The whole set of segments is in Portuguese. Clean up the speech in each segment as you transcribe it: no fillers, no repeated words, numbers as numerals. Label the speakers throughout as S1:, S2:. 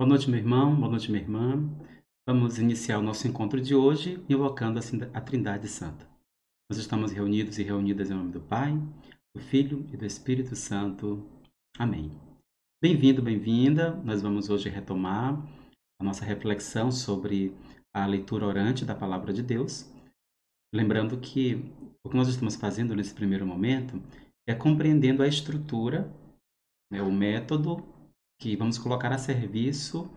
S1: Boa noite, meu irmão. Boa noite, minha irmã. Vamos iniciar o nosso encontro de hoje invocando a Trindade Santa. Nós estamos reunidos e reunidas em nome do Pai, do Filho e do Espírito Santo. Amém. Bem-vindo, bem-vinda. Nós vamos hoje retomar a nossa reflexão sobre a leitura orante da Palavra de Deus. Lembrando que o que nós estamos fazendo nesse primeiro momento é compreendendo a estrutura, né, o método que vamos colocar a serviço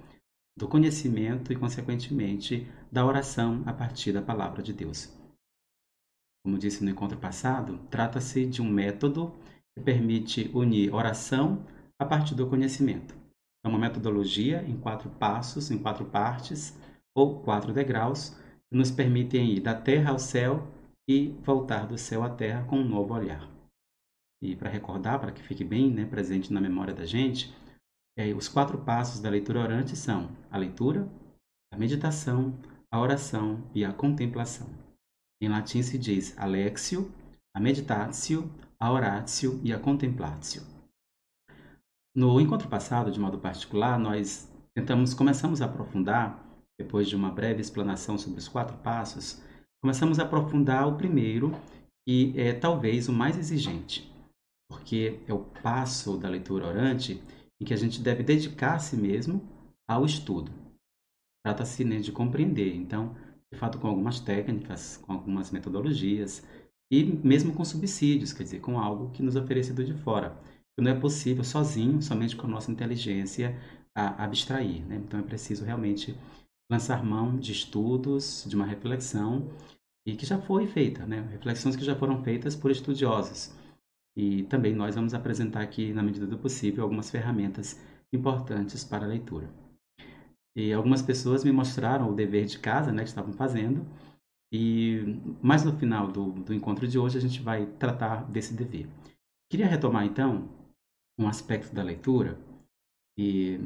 S1: do conhecimento e, consequentemente, da oração a partir da palavra de Deus. Como disse no encontro passado, trata-se de um método que permite unir oração a partir do conhecimento. É uma metodologia em 4 passos, em 4 partes, ou 4 degraus, que nos permitem ir da terra ao céu e voltar do céu à terra com um novo olhar. E para recordar, para que fique bem, né, presente na memória da gente, os 4 passos da leitura orante são a leitura, a meditação, a oração e a contemplação. Em latim se diz alexio, a meditatio, a oratio e a contemplatio. No encontro passado, de modo particular, nós começamos a aprofundar, depois de uma breve explanação sobre os 4 passos, começamos a aprofundar o primeiro, e é talvez o mais exigente, porque é o passo da leitura orante em que a gente deve dedicar a si mesmo ao estudo. Trata-se, né, de compreender, então, de fato, com algumas técnicas, com algumas metodologias e mesmo com subsídios, quer dizer, com algo que nos é oferecido de fora. Que não é possível sozinho, somente com a nossa inteligência, abstrair, né? Então é preciso realmente lançar mão de estudos, de uma reflexão e que já foi feita, né? Reflexões que já foram feitas por estudiosos. E também nós vamos apresentar aqui, na medida do possível, algumas ferramentas importantes para a leitura. E algumas pessoas me mostraram o dever de casa, né, que estavam fazendo, e mais no final do encontro de hoje a gente vai tratar desse dever. Queria retomar então um aspecto da leitura, e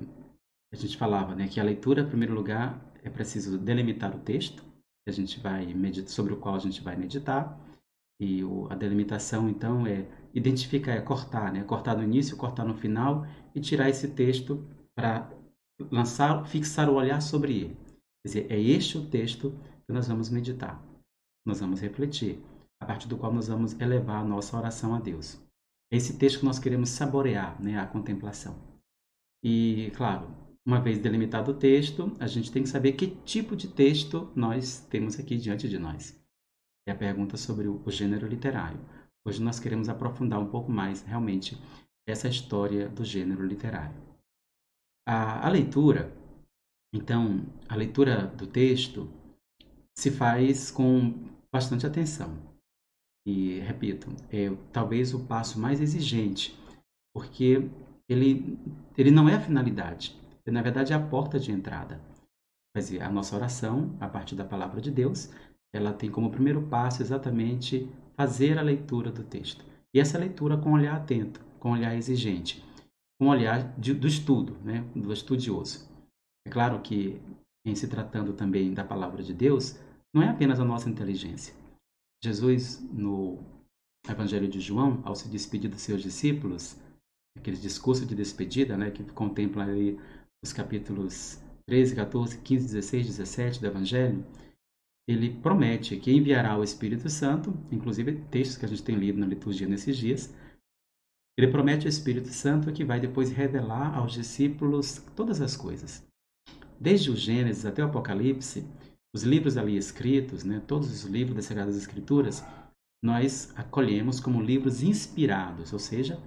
S1: a gente falava, né, que a leitura, em primeiro lugar, é preciso delimitar o texto, que a gente vai meditar, sobre o qual a gente vai meditar, e a delimitação então é identificar, é cortar, né, cortar no início, cortar no final e tirar esse texto para fixar o olhar sobre ele. Quer dizer, é este o texto que nós vamos meditar, nós vamos refletir, a partir do qual nós vamos elevar a nossa oração a Deus. É esse texto que nós queremos saborear, né, a contemplação. E, claro, uma vez delimitado o texto, a gente tem que saber que tipo de texto nós temos aqui diante de nós. É a pergunta sobre o gênero literário. Hoje nós queremos aprofundar um pouco mais, realmente, essa história do gênero literário. A leitura, então, a leitura do texto se faz com bastante atenção. E, repito, é talvez o passo mais exigente, porque ele não é a finalidade, ele, na verdade, é a porta de entrada. Quer dizer, a nossa oração, a partir da palavra de Deus, ela tem como primeiro passo exatamente fazer a leitura do texto. E essa leitura com um olhar atento, com um olhar exigente, com um olhar do estudo, né, do estudioso. É claro que, em se tratando também da palavra de Deus, não é apenas a nossa inteligência. Jesus, no Evangelho de João, ao se despedir dos seus discípulos, aquele discurso de despedida, né, que contempla ali os capítulos 13, 14, 15, 16, 17 do Evangelho, ele promete que enviará o Espírito Santo, inclusive textos que a gente tem lido na liturgia nesses dias. Ele promete o Espírito Santo que vai depois revelar aos discípulos todas as coisas. Desde o Gênesis até o Apocalipse, os livros ali escritos, né, todos os livros das Sagradas Escrituras, nós acolhemos como livros inspirados, ou seja,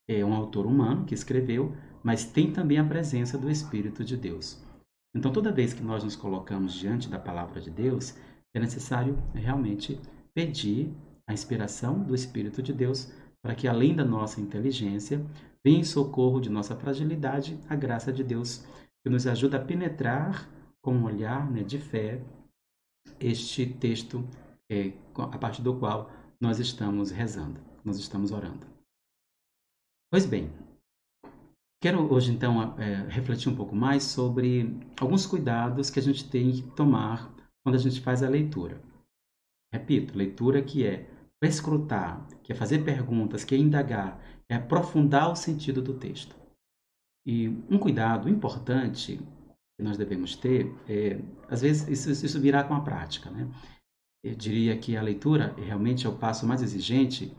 S1: é um autor humano que escreveu, mas tem também a presença do Espírito de Deus. Então, toda vez que nós nos colocamos diante da palavra de Deus, é necessário realmente pedir a inspiração do Espírito de Deus para que, além da nossa inteligência, venha em socorro de nossa fragilidade a graça de Deus, que nos ajuda a penetrar com um olhar, né, de fé este texto, a partir do qual nós estamos rezando, nós estamos orando. Pois bem, quero hoje então refletir um pouco mais sobre alguns cuidados que a gente tem que tomar quando a gente faz a leitura. Repito, leitura que é perscrutar, que é fazer perguntas, que é indagar, é aprofundar o sentido do texto. E um cuidado importante que nós devemos ter às vezes, isso virá com a prática, né? Eu diria que a leitura realmente é o passo mais exigente.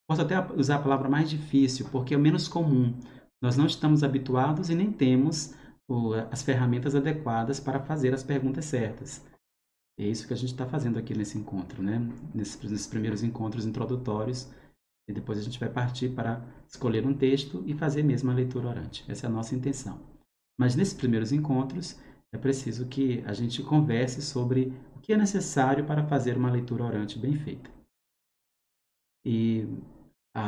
S1: Posso até usar a palavra mais difícil, porque é o menos comum. Nós não estamos habituados e nem temos as ferramentas adequadas para fazer as perguntas certas. É isso que a gente está fazendo aqui nesse encontro, né? Nesses primeiros encontros introdutórios, e depois a gente vai partir para escolher um texto e fazer mesmo a leitura orante. Essa é a nossa intenção. Mas nesses primeiros encontros, é preciso que a gente converse sobre o que é necessário para fazer uma leitura orante bem feita. E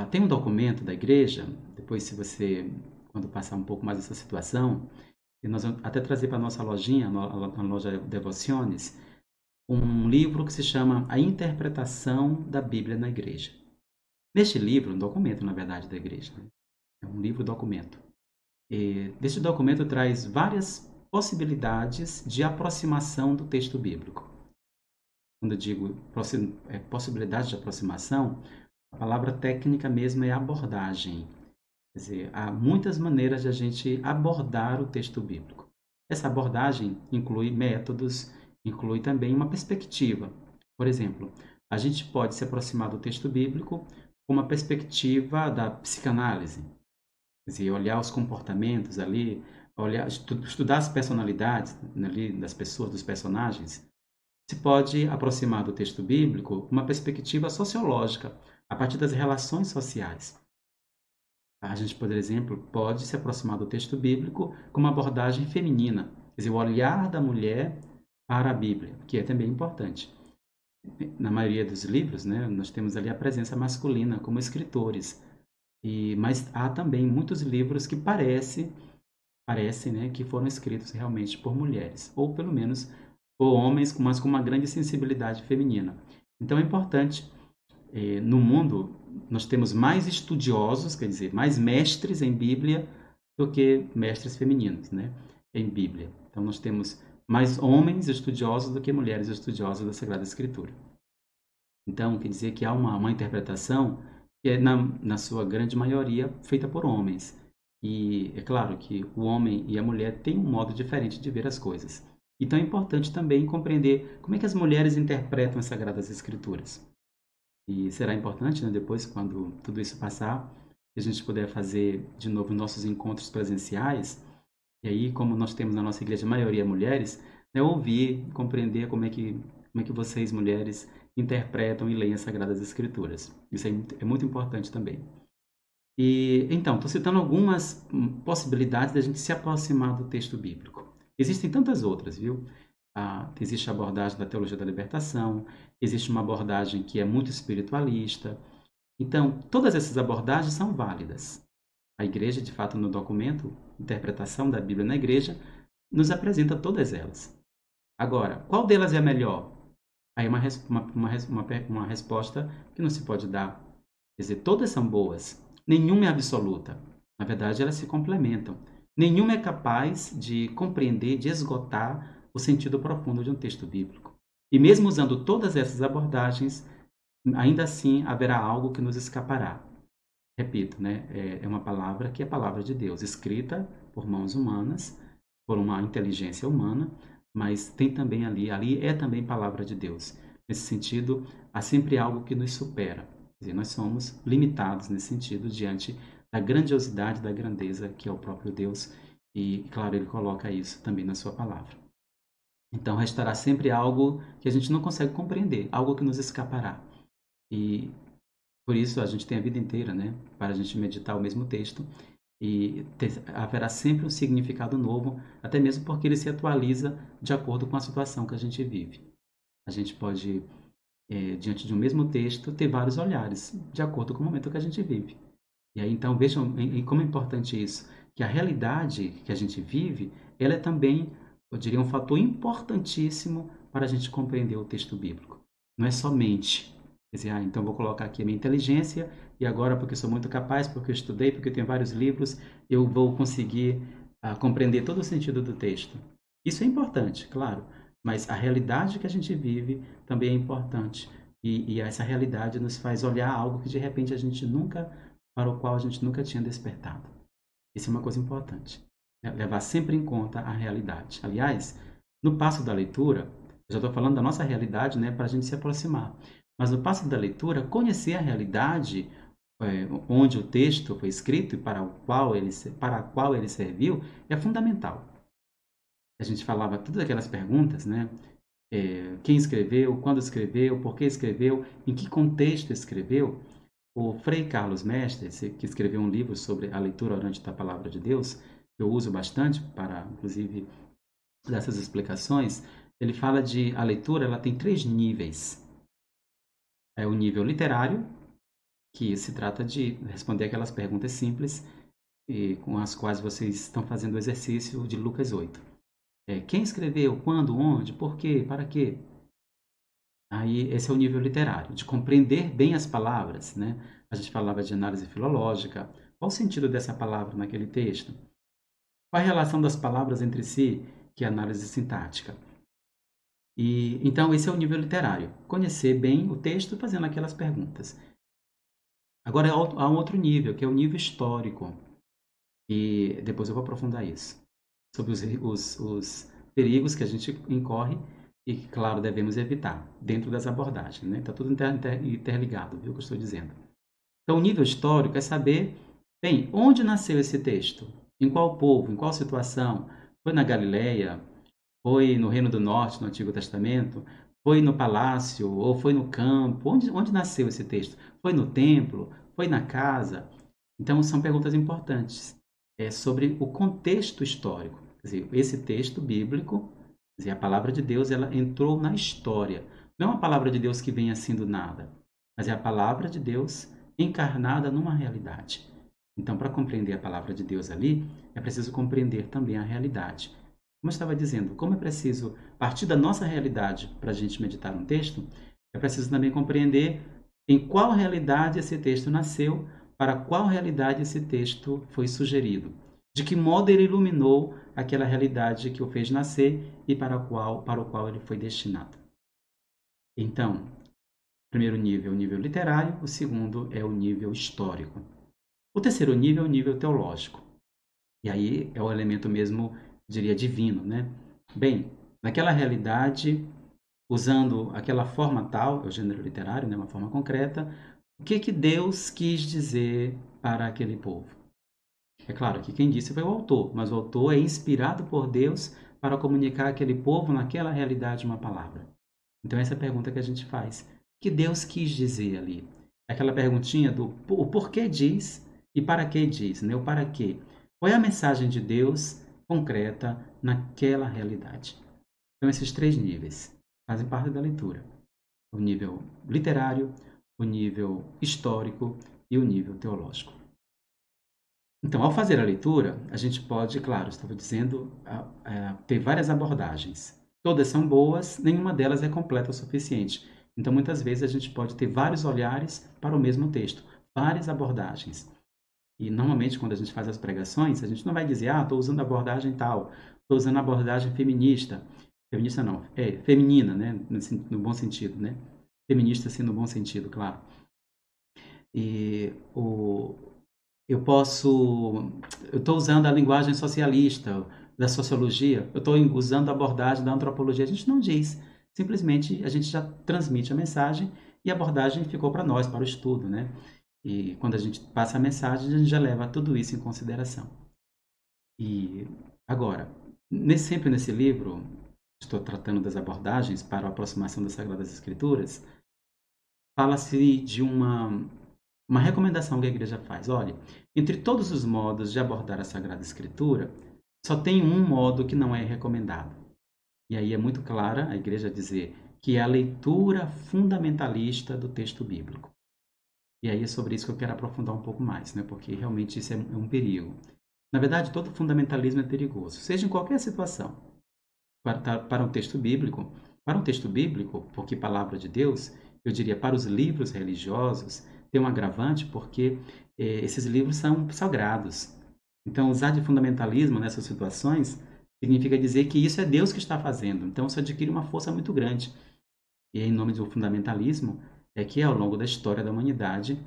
S1: tem um documento da igreja, depois se você, quando passar um pouco mais essa situação, e nós vamos até trazer para a nossa lojinha, a loja Devociones, um livro que se chama A Interpretação da Bíblia na Igreja. Neste livro, um documento, na verdade, da igreja, né? É um livro-documento. Este documento traz várias possibilidades de aproximação do texto bíblico. Quando eu digo possibilidade de aproximação, a palavra técnica mesmo é abordagem. Quer dizer, há muitas maneiras de a gente abordar o texto bíblico. Essa abordagem inclui métodos, inclui também uma perspectiva. Por exemplo, a gente pode se aproximar do texto bíblico com uma perspectiva da psicanálise. Quer dizer, olhar os comportamentos ali, estudar as personalidades ali das pessoas, dos personagens. Se pode aproximar do texto bíblico com uma perspectiva sociológica, a partir das relações sociais. A gente, por exemplo, pode se aproximar do texto bíblico com uma abordagem feminina, quer dizer, o olhar da mulher para a Bíblia, que é também importante. Na maioria dos livros, né, nós temos ali a presença masculina como escritores, mas há também muitos livros que parecem, né, que foram escritos realmente por mulheres, ou pelo menos por homens, mas com uma grande sensibilidade feminina. Então é importante, no mundo, nós temos mais estudiosos, quer dizer, mais mestres em Bíblia do que mestres femininos, né, em Bíblia. Então nós temos mais homens estudiosos do que mulheres estudiosas da Sagrada Escritura. Então, quer dizer que há uma interpretação que é, na sua grande maioria, feita por homens. E é claro que o homem e a mulher têm um modo diferente de ver as coisas. Então é importante também compreender como é que as mulheres interpretam as Sagradas Escrituras. E será importante, né, depois, quando tudo isso passar, que a gente puder fazer de novo nossos encontros presenciais. E aí, como nós temos na nossa igreja a maioria mulheres, né, ouvir, compreender como é que vocês, mulheres, interpretam e leem as Sagradas Escrituras. Isso é muito importante também. E então, estou citando algumas possibilidades da gente se aproximar do texto bíblico. Existem tantas outras, viu? Existe a abordagem da teologia da libertação, existe uma abordagem que é muito espiritualista. Então, todas essas abordagens são válidas. A igreja, de fato, no documento, Interpretação da Bíblia na Igreja, nos apresenta todas elas. Agora, qual delas é a melhor? Aí uma resposta que não se pode dar. Quer dizer, todas são boas. Nenhuma é absoluta. Na verdade, elas se complementam. Nenhuma é capaz de compreender, de esgotar o sentido profundo de um texto bíblico. E mesmo usando todas essas abordagens, ainda assim haverá algo que nos escapará. Repito, né? É uma palavra que é a palavra de Deus, escrita por mãos humanas, por uma inteligência humana, mas tem também ali é também palavra de Deus. Nesse sentido, há sempre algo que nos supera. Quer dizer, nós somos limitados nesse sentido diante da grandiosidade, da grandeza que é o próprio Deus, e, claro, ele coloca isso também na sua palavra. Então, restará sempre algo que a gente não consegue compreender, algo que nos escapará. E por isso a gente tem a vida inteira, né, para a gente meditar o mesmo texto e haverá sempre um significado novo, até mesmo porque ele se atualiza de acordo com a situação que a gente vive. A gente pode, diante de um mesmo texto, ter vários olhares, de acordo com o momento que a gente vive. E aí, então, vejam como é importante isso, que a realidade que a gente vive, ela é também, eu diria, um fator importantíssimo para a gente compreender o texto bíblico. Não é somente, quer dizer, então vou colocar aqui a minha inteligência e agora, porque sou muito capaz, porque eu estudei, porque eu tenho vários livros, eu vou conseguir compreender todo o sentido do texto. Isso é importante, claro, mas a realidade que a gente vive também é importante. E essa realidade nos faz olhar algo que de repente a gente nunca para o qual a gente nunca tinha despertado. Isso é uma coisa importante, né? Levar sempre em conta a realidade. Aliás, no passo da leitura, eu já estou falando da nossa realidade, né, para a gente se aproximar. Mas no passo da leitura, conhecer a realidade onde o texto foi escrito e para a qual ele serviu é fundamental. A gente falava todas aquelas perguntas, né? Quem escreveu, quando escreveu, por que escreveu, em que contexto escreveu. O Frei Carlos Mestres, que escreveu um livro sobre a leitura orante da Palavra de Deus, que eu uso bastante para, inclusive, dessas explicações, ele fala de a leitura, ela tem 3 níveis. É o nível literário, que se trata de responder aquelas perguntas simples e com as quais vocês estão fazendo o exercício de Lucas 8. Quem escreveu, quando, onde, por quê, para quê? Aí esse é o nível literário, de compreender bem as palavras, né? A gente falava de análise filológica. Qual o sentido dessa palavra naquele texto? Qual a relação das palavras entre si, que é a análise sintática? E então esse é o nível literário, conhecer bem o texto fazendo aquelas perguntas. Agora há um outro nível, que é o nível histórico, e depois eu vou aprofundar isso, sobre os perigos que a gente incorre e que, claro, devemos evitar dentro das abordagens, né? Está tudo interligado, viu o que eu estou dizendo. Então, o nível histórico é saber, bem, onde nasceu esse texto? Em qual povo? Em qual situação? Foi na Galileia? Foi no Reino do Norte, no Antigo Testamento? Foi no palácio? Ou foi no campo? Onde nasceu esse texto? Foi no templo? Foi na casa? Então, são perguntas importantes sobre o contexto histórico. Quer dizer, esse texto bíblico, quer dizer, a palavra de Deus, ela entrou na história. Não é uma palavra de Deus que vem assim do nada, mas é a palavra de Deus encarnada numa realidade. Então, para compreender a palavra de Deus ali, é preciso compreender também a realidade. Como eu estava dizendo, como é preciso partir da nossa realidade para a gente meditar um texto, é preciso também compreender em qual realidade esse texto nasceu, para qual realidade esse texto foi sugerido, de que modo ele iluminou aquela realidade que o fez nascer e para o qual ele foi destinado. Então, o primeiro nível é o nível literário, o segundo é o nível histórico. O terceiro nível é o nível teológico. E aí é o elemento mesmo, diria, divino, né? Bem, naquela realidade, usando aquela forma tal, é o gênero literário, né, uma forma concreta, o que Deus quis dizer para aquele povo? É claro que quem disse foi o autor, mas o autor é inspirado por Deus para comunicar àquele povo, naquela realidade, uma palavra. Então essa é a pergunta que a gente faz. O que Deus quis dizer ali? Aquela perguntinha do o porquê diz e para que diz, né? O para quê. Qual é a mensagem de Deus concreta naquela realidade? Então esses 3 níveis fazem parte da leitura. O nível literário, o nível histórico e o nível teológico. Então, ao fazer a leitura, a gente pode, claro, estava dizendo, ter várias abordagens. Todas são boas, nenhuma delas é completa o suficiente. Então, muitas vezes, a gente pode ter vários olhares para o mesmo texto, várias abordagens. E, normalmente, quando a gente faz as pregações, a gente não vai dizer, estou usando a abordagem tal, estou usando a abordagem feminista. Feminista não, feminina, né? No bom sentido, né? Feminista, sim, no bom sentido, claro. E eu estou usando a linguagem socialista, da sociologia, eu estou usando a abordagem da antropologia. A gente não diz, simplesmente a gente já transmite a mensagem e a abordagem ficou para nós, para o estudo, né? E quando a gente passa a mensagem, a gente já leva tudo isso em consideração. E agora, sempre nesse livro, estou tratando das abordagens para a aproximação das Sagradas Escrituras, fala-se de uma recomendação que a igreja faz. Olha, entre todos os modos de abordar a Sagrada Escritura, só tem um modo que não é recomendado. E aí é muito clara a igreja dizer que é a leitura fundamentalista do texto bíblico. E aí é sobre isso que eu quero aprofundar um pouco mais, né? Porque realmente isso é um perigo. Na verdade, todo fundamentalismo é perigoso, seja em qualquer situação. Para um texto bíblico, porque palavra de Deus, eu diria para os livros religiosos, tem um agravante porque esses livros são sagrados. Então, usar de fundamentalismo nessas situações significa dizer que isso é Deus que está fazendo. Então, isso adquire uma força muito grande. E em nome do fundamentalismo, é que ao longo da história da humanidade,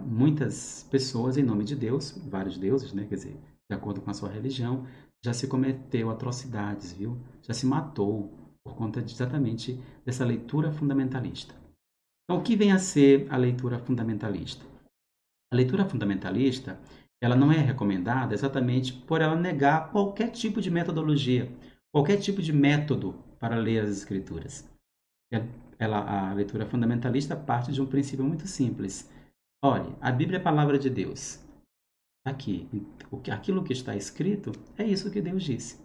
S1: muitas pessoas, em nome de Deus, vários deuses, né, quer dizer, de acordo com a sua religião, já se cometeu atrocidades, viu? Já se matou por conta exatamente dessa leitura fundamentalista. Então, o que vem a ser a leitura fundamentalista? A leitura fundamentalista, ela não é recomendada exatamente por ela negar qualquer tipo de metodologia, qualquer tipo de método para ler as Escrituras. A leitura fundamentalista parte de um princípio muito simples. Olhe, a Bíblia é a palavra de Deus. Aqui, aquilo que está escrito é isso que Deus disse.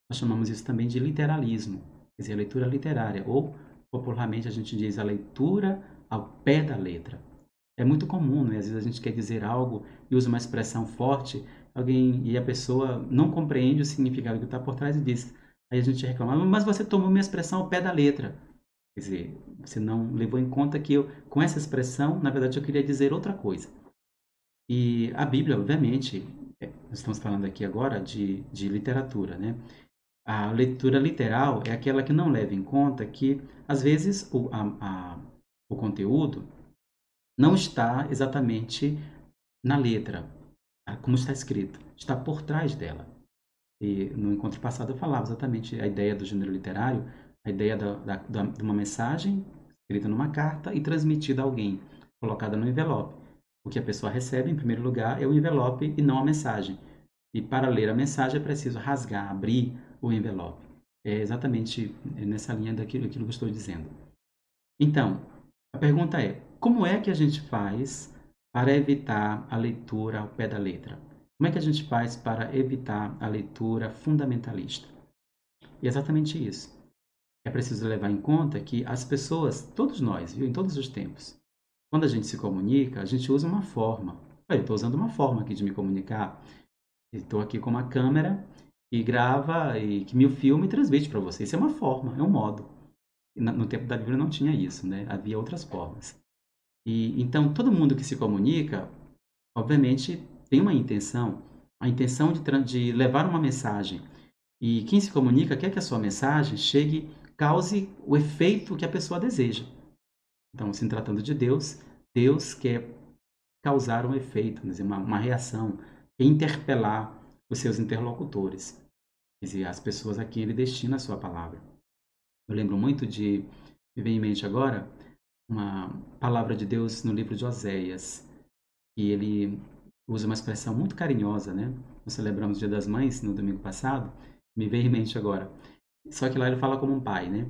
S1: Nós chamamos isso também de literalismo, quer dizer, a leitura literária, ou popularmente a gente diz a leitura ao pé da letra. É muito comum, né? Às vezes a gente quer dizer algo e usa uma expressão forte, e a pessoa não compreende o significado que está por trás e diz. Aí a gente reclama, mas você tomou minha expressão ao pé da letra. Quer dizer, você não levou em conta que com essa expressão, na verdade, eu queria dizer outra coisa. E a Bíblia, obviamente, nós estamos falando aqui agora de literatura, né? A leitura literal é aquela que não leva em conta que, às vezes, o conteúdo não está exatamente na letra, como está escrito, está por trás dela. E no encontro passado eu falava exatamente a ideia do gênero literário, a ideia de uma mensagem escrita numa carta e transmitida a alguém, colocada no envelope. O que a pessoa recebe, em primeiro lugar, é o envelope e não a mensagem. E para ler a mensagem é preciso rasgar, abrir o envelope. É exatamente nessa linha daquilo que eu estou dizendo. Então, a pergunta é: como é que a gente faz para evitar a leitura ao pé da letra? Como é que a gente faz para evitar a leitura fundamentalista? E é exatamente isso. É preciso levar em conta que as pessoas, todos nós, viu, em todos os tempos, quando a gente se comunica, a gente usa uma forma. Eu estou usando uma forma aqui de me comunicar. Estou aqui com uma câmera que grava e que me filma e transmite para você. Isso é uma forma, é um modo. No tempo da Bíblia não tinha isso, né? Havia outras formas. E então todo mundo que se comunica, obviamente, tem uma intenção, a intenção de levar uma mensagem. E quem se comunica quer que a sua mensagem chegue, cause o efeito que a pessoa deseja. Então, se tratando de Deus, Deus quer causar um efeito, quer dizer, uma reação, interpelar os seus interlocutores, quer dizer, as pessoas a quem ele destina a sua palavra. Eu lembro muito me vem em mente agora, uma palavra de Deus no livro de Oséias, e ele usa uma expressão muito carinhosa, né? Nós celebramos o Dia das Mães no domingo passado, me veio em mente agora. Só que lá ele fala como um pai, né?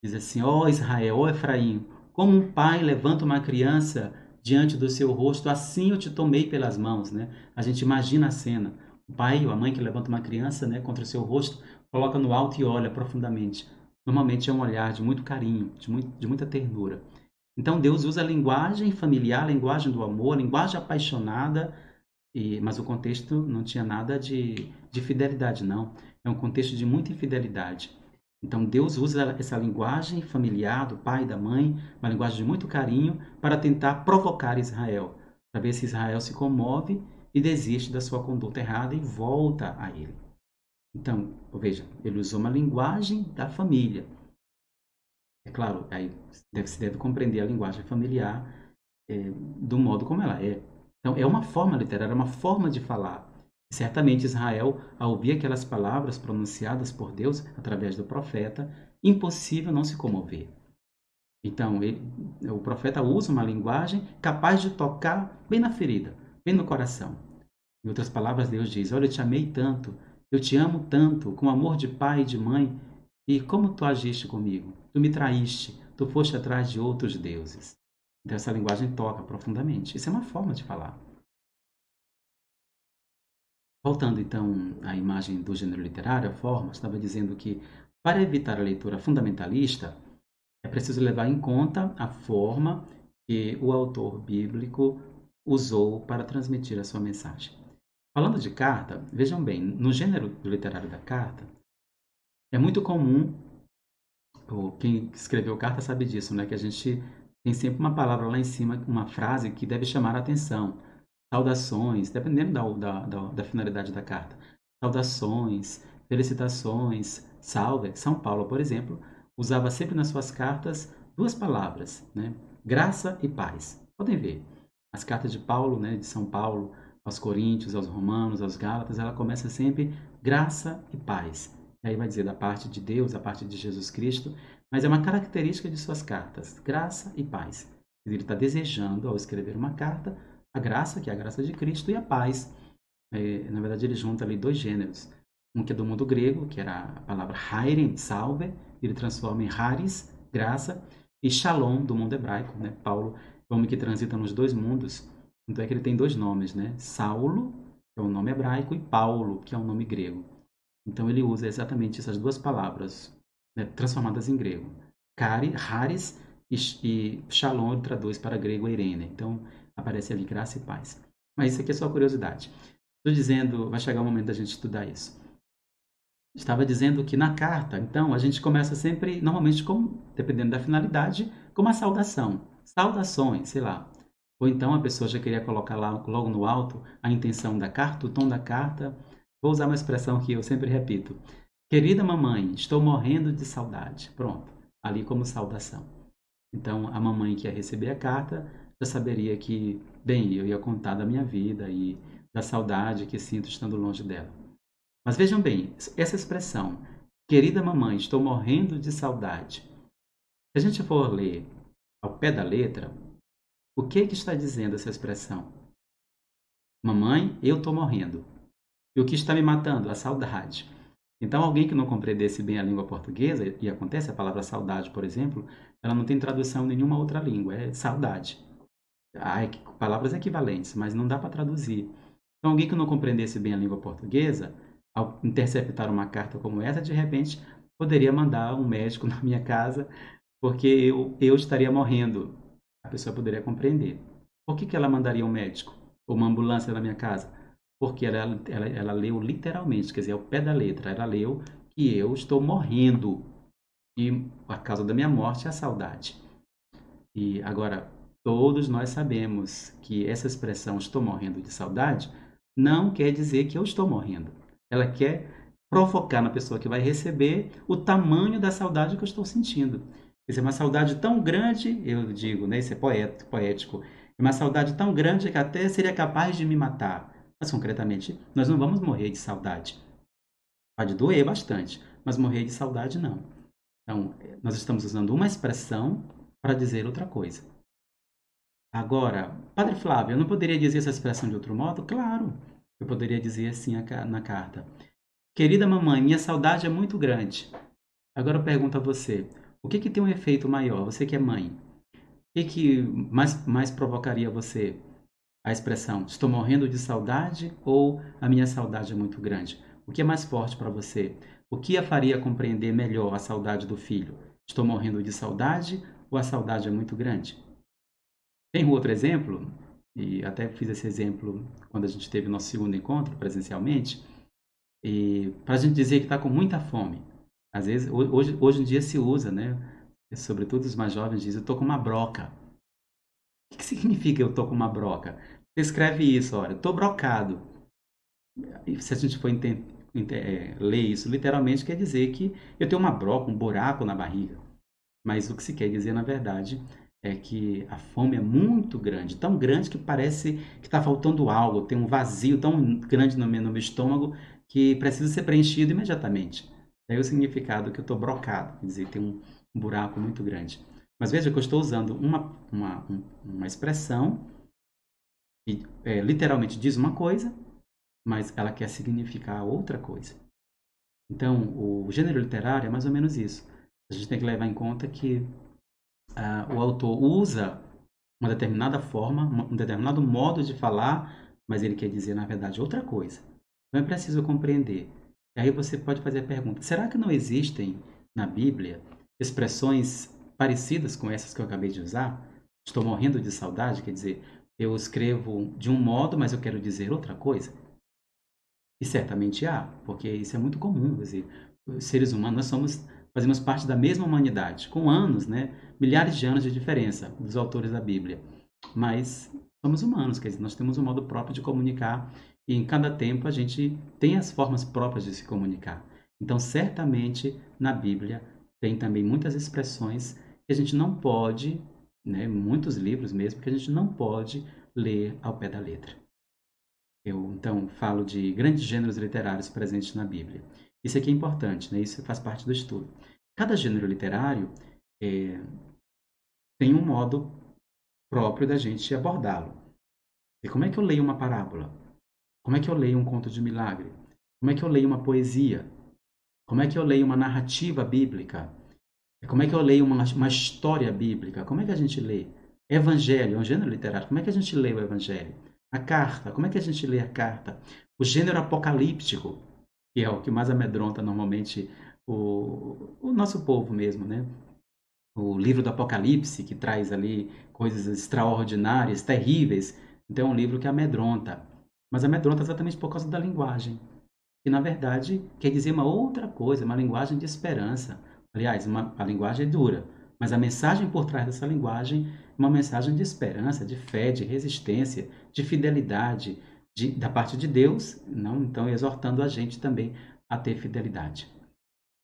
S1: Diz assim: ó Israel, ó Efraim, como um pai levanta uma criança diante do seu rosto, assim eu te tomei pelas mãos, né? A gente imagina a cena. O pai ou a mãe que levanta uma criança, né, contra o seu rosto, coloca no alto e olha profundamente. Normalmente é um olhar de muito carinho, de muita ternura. Então Deus usa a linguagem familiar, a linguagem do amor, a linguagem apaixonada, mas o contexto não tinha nada de fidelidade, não. É um contexto de muita infidelidade. Então Deus usa essa linguagem familiar do pai e da mãe, uma linguagem de muito carinho, para tentar provocar Israel, para ver se Israel se comove e desiste da sua conduta errada e volta a ele. Então, veja, ele usou uma linguagem da família. É claro, aí se deve compreender a linguagem familiar do modo como ela é. Então, é uma forma literária, é uma forma de falar. Certamente Israel, ao ouvir aquelas palavras pronunciadas por Deus através do profeta, impossível não se comover. Então, o profeta usa uma linguagem capaz de tocar bem na ferida, bem no coração. Em outras palavras, Deus diz: olha, eu te amei tanto, eu te amo tanto, com amor de pai e de mãe, e como tu agiste comigo? Tu me traíste, tu foste atrás de outros deuses. Então, essa linguagem toca profundamente. Isso é uma forma de falar. Voltando, então, à imagem do gênero literário, a forma, estava dizendo que, para evitar a leitura fundamentalista, é preciso levar em conta a forma que o autor bíblico usou para transmitir a sua mensagem. Falando de carta, vejam bem, no gênero literário da carta, é muito comum, quem escreveu carta sabe disso, né? Que a gente tem sempre uma palavra lá em cima, uma frase que deve chamar a atenção. Saudações, dependendo da finalidade da carta. Saudações, felicitações, salve. São Paulo, por exemplo, usava sempre nas suas cartas duas palavras, né? Graça e paz. Podem ver. As cartas de Paulo, né, de São Paulo, aos Coríntios, aos Romanos, aos Gálatas, ela começa sempre graça e paz. E aí vai dizer da parte de Deus, da parte de Jesus Cristo, mas é uma característica de suas cartas, graça e paz. Ele está desejando, ao escrever uma carta, a graça, que é a graça de Cristo, e a paz. Na verdade, ele junta ali dois gêneros. Um que é do mundo grego, que era a palavra Haire, salve, ele transforma em Haris, graça, e Shalom, do mundo hebraico. Né? Paulo é o homem que transita nos dois mundos. Então é que ele tem dois nomes, né? Saulo, que é o nome hebraico, e Paulo, que é o nome grego. Então ele usa exatamente essas duas palavras, né, transformadas em grego. Haris e Shalom ele traduz para grego Eirene. Então aparece ali graça e paz. Mas isso aqui é só curiosidade. Estou dizendo, vai chegar o momento da gente estudar isso. Estava dizendo que na carta, então, a gente começa sempre, normalmente, dependendo da finalidade, com uma saudação. Saudações, sei lá. Ou então a pessoa já queria colocar lá logo no alto a intenção da carta, o tom da carta. Vou usar uma expressão que eu sempre repito. Querida mamãe, estou morrendo de saudade. Pronto, ali como saudação. Então, a mamãe que ia receber a carta já saberia que, bem, eu ia contar da minha vida e da saudade que sinto estando longe dela. Mas vejam bem, essa expressão, querida mamãe, estou morrendo de saudade. Se a gente for ler ao pé da letra, o que está dizendo essa expressão? Mamãe, eu estou morrendo. E o que está me matando? A saudade. Então, alguém que não compreendesse bem a língua portuguesa, e acontece a palavra saudade, por exemplo, ela não tem tradução em nenhuma outra língua, é saudade. Há palavras equivalentes, mas não dá para traduzir. Então, alguém que não compreendesse bem a língua portuguesa, ao interceptar uma carta como essa, de repente poderia mandar um médico na minha casa, porque eu estaria morrendo. A pessoa poderia compreender. Por que ela mandaria um médico ou uma ambulância na minha casa? Porque ela leu literalmente, quer dizer, ao pé da letra. Ela leu que eu estou morrendo e a causa da minha morte é a saudade. E agora, todos nós sabemos que essa expressão estou morrendo de saudade não quer dizer que eu estou morrendo. Ela quer provocar na pessoa que vai receber o tamanho da saudade que eu estou sentindo. Quer dizer, uma saudade tão grande, eu digo, né, isso é poético, uma saudade tão grande que até seria capaz de me matar. Mas concretamente, nós não vamos morrer de saudade. Pode doer bastante, mas morrer de saudade não. Então, nós estamos usando uma expressão para dizer outra coisa. Agora, Padre Flávio, eu não poderia dizer essa expressão de outro modo? Claro, eu poderia dizer assim na carta. Querida mamãe, minha saudade é muito grande. Agora eu pergunto a você, o que tem um efeito maior? Você que é mãe, o que mais provocaria você a expressão estou morrendo de saudade ou a minha saudade é muito grande? O que é mais forte para você? O que a faria compreender melhor a saudade do filho? Estou morrendo de saudade ou a saudade é muito grande? Tem um outro exemplo, e até fiz esse exemplo quando a gente teve nosso segundo encontro presencialmente, e para a gente dizer que está com muita fome. Às vezes, hoje em dia se usa, né? Sobretudo os mais jovens dizem, eu estou com uma broca. O que significa eu estou com uma broca? Você escreve isso, olha, estou brocado. E se a gente for ler isso literalmente, quer dizer que eu tenho uma broca, um buraco na barriga. Mas o que se quer dizer, na verdade, é que a fome é muito grande, tão grande que parece que está faltando algo, tem um vazio tão grande no meu estômago que precisa ser preenchido imediatamente. Daí o significado que eu estou brocado, quer dizer, tem um buraco muito grande. Mas veja que eu estou usando uma expressão que literalmente diz uma coisa, mas ela quer significar outra coisa. Então, o gênero literário é mais ou menos isso. A gente tem que levar em conta que o autor usa uma determinada forma, um determinado modo de falar, mas ele quer dizer, na verdade, outra coisa. Então é preciso compreender. E aí você pode fazer a pergunta: será que não existem na Bíblia expressões parecidas com essas que eu acabei de usar? Estou morrendo de saudade, quer dizer, eu escrevo de um modo, mas eu quero dizer outra coisa? E certamente há, porque isso é muito comum. Quer dizer, os seres humanos, fazemos parte da mesma humanidade, com anos, né? Milhares de anos de diferença dos autores da Bíblia. Mas somos humanos, quer dizer, nós temos um modo próprio de comunicar e em cada tempo a gente tem as formas próprias de se comunicar. Então, certamente, na Bíblia tem também muitas expressões que a gente não pode né? Muitos livros mesmo que a gente não pode ler ao pé da letra. Eu, então, falo de grandes gêneros literários presentes na Bíblia. Isso aqui é importante, né? Isso faz parte do estudo. Cada gênero literário eh, tem um modo próprio da gente abordá-lo. E como é que eu leio uma parábola? Como é que eu leio um conto de milagre? Como é que eu leio uma poesia? Como é que eu leio uma narrativa bíblica? Como é que eu leio uma história bíblica? Como é que a gente lê? Evangelho, é um gênero literário. Como é que a gente lê o Evangelho? A carta, como é que a gente lê a carta? O gênero apocalíptico, que é o que mais amedronta normalmente o nosso povo mesmo, né? O livro do Apocalipse, que traz ali coisas extraordinárias, terríveis. Então é um livro que amedronta. Mas amedronta exatamente por causa da linguagem, que na verdade quer dizer uma outra coisa, uma linguagem de esperança. Aliás, a linguagem é dura, mas a mensagem por trás dessa linguagem é uma mensagem de esperança, de fé, de resistência, de fidelidade, da parte de Deus, não então exortando a gente também a ter fidelidade.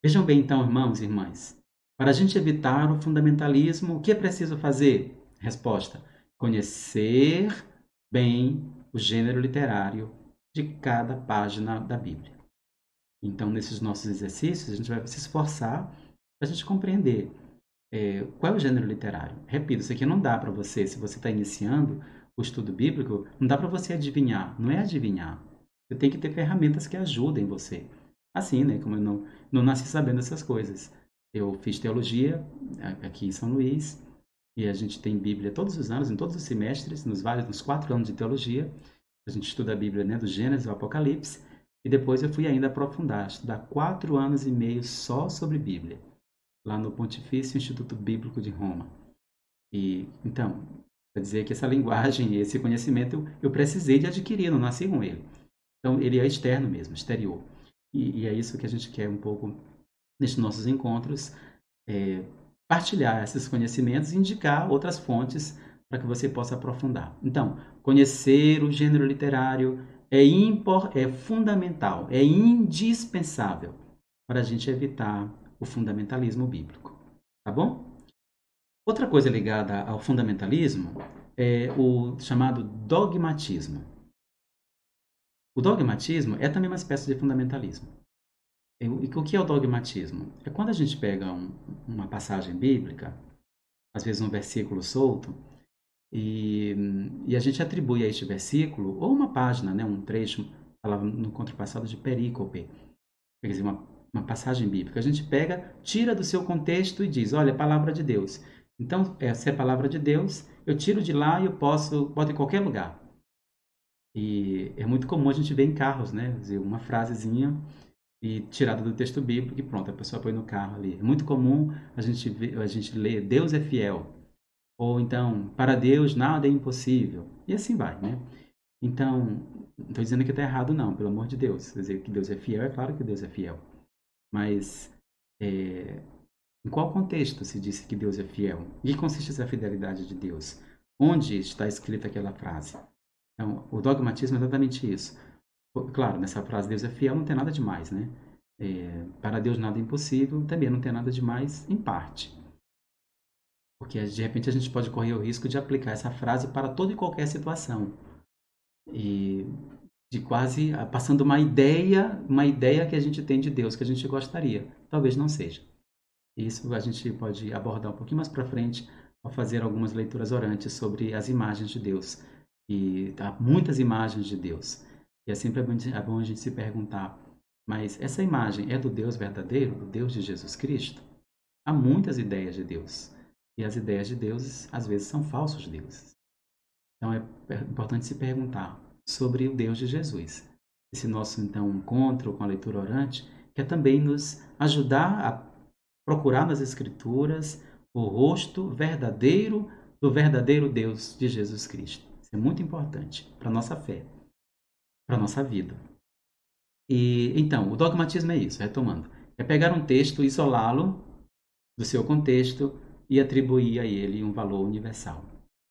S1: Vejam bem, então, irmãos e irmãs, para a gente evitar o fundamentalismo, o que é preciso fazer? Resposta: conhecer bem o gênero literário de cada página da Bíblia. Então, nesses nossos exercícios, a gente vai se esforçar para a gente compreender qual é o gênero literário. Repito, isso aqui não dá para você, se você está iniciando o estudo bíblico, não dá para você adivinhar. Não é adivinhar. Você tem que ter ferramentas que ajudem você. Assim, né? Como eu não nasci sabendo essas coisas. Eu fiz teologia aqui em São Luís, e a gente tem Bíblia todos os anos, em todos os semestres, nos 4 anos de teologia. A gente estuda a Bíblia, né, do Gênesis ao Apocalipse. E depois eu fui ainda aprofundar, estudar 4 anos e meio só sobre Bíblia, lá no Pontifício Instituto Bíblico de Roma. E então, quer dizer que essa linguagem, esse conhecimento, eu precisei de adquirir, não nasci com ele. Então, ele é externo mesmo, exterior. E é isso que a gente quer um pouco nesses nossos encontros, é, partilhar esses conhecimentos e indicar outras fontes para que você possa aprofundar. Então, conhecer o gênero literário é fundamental, é indispensável para a gente evitar o fundamentalismo bíblico. Tá bom? Outra coisa ligada ao fundamentalismo é o chamado dogmatismo. O dogmatismo é também uma espécie de fundamentalismo. E o que é o dogmatismo? É quando a gente pega uma passagem bíblica, às vezes um versículo solto, e a gente atribui a este versículo, ou uma página, né, um trecho, falava no contrapassado de perícope, quer dizer, uma passagem bíblica. A gente pega, tira do seu contexto e diz, olha, é a palavra de Deus. Então, se é a palavra de Deus, eu tiro de lá e eu boto em qualquer lugar. E é muito comum a gente ver em carros, né? Quer dizer, uma frasezinha e tirada do texto bíblico e pronto, a pessoa põe no carro ali. É muito comum a gente ler Deus é fiel. Ou então, para Deus nada é impossível. E assim vai, né? Então, não estou dizendo que está errado, não, pelo amor de Deus. Quer dizer, que Deus é fiel, é claro que Deus é fiel. Mas, em qual contexto se disse que Deus é fiel? Em que consiste essa fidelidade de Deus? Onde está escrita aquela frase? Então, o dogmatismo é exatamente isso. Claro, nessa frase Deus é fiel não tem nada demais, né? Para Deus nada é impossível, também não tem nada demais em parte. Porque de repente a gente pode correr o risco de aplicar essa frase para toda e qualquer situação. E de quase passando uma ideia que a gente tem de Deus, que a gente gostaria. Talvez não seja. Isso a gente pode abordar um pouquinho mais para frente ao fazer algumas leituras orantes sobre as imagens de Deus. E há muitas imagens de Deus. E é sempre é bom a gente se perguntar, mas essa imagem é do Deus verdadeiro, do Deus de Jesus Cristo? Há muitas ideias de Deus. E as ideias de Deus, às vezes, são falsos deuses. Então, é importante se perguntar sobre o Deus de Jesus. Esse nosso, então, encontro com a leitura orante quer também nos ajudar a procurar nas Escrituras o rosto verdadeiro do verdadeiro Deus de Jesus Cristo. Isso é muito importante para a nossa fé, para a nossa vida. E então, o dogmatismo é isso, retomando. É pegar um texto, isolá-lo do seu contexto e atribuir a ele um valor universal.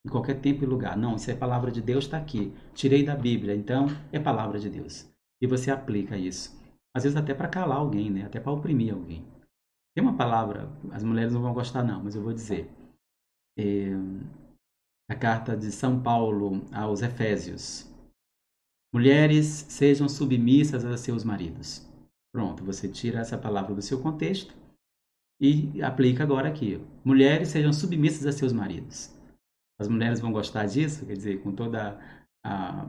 S1: Em qualquer tempo e lugar. Não, isso é palavra de Deus, está aqui. Tirei da Bíblia, então é palavra de Deus. E você aplica isso. Às vezes até para calar alguém, né? Até para oprimir alguém. Tem uma palavra, as mulheres não vão gostar não, mas eu vou dizer. a carta de São Paulo aos Efésios. Mulheres, sejam submissas a seus maridos. Pronto, você tira essa palavra do seu contexto e aplica agora aqui. Mulheres, sejam submissas a seus maridos. As mulheres vão gostar disso, quer dizer, com toda a,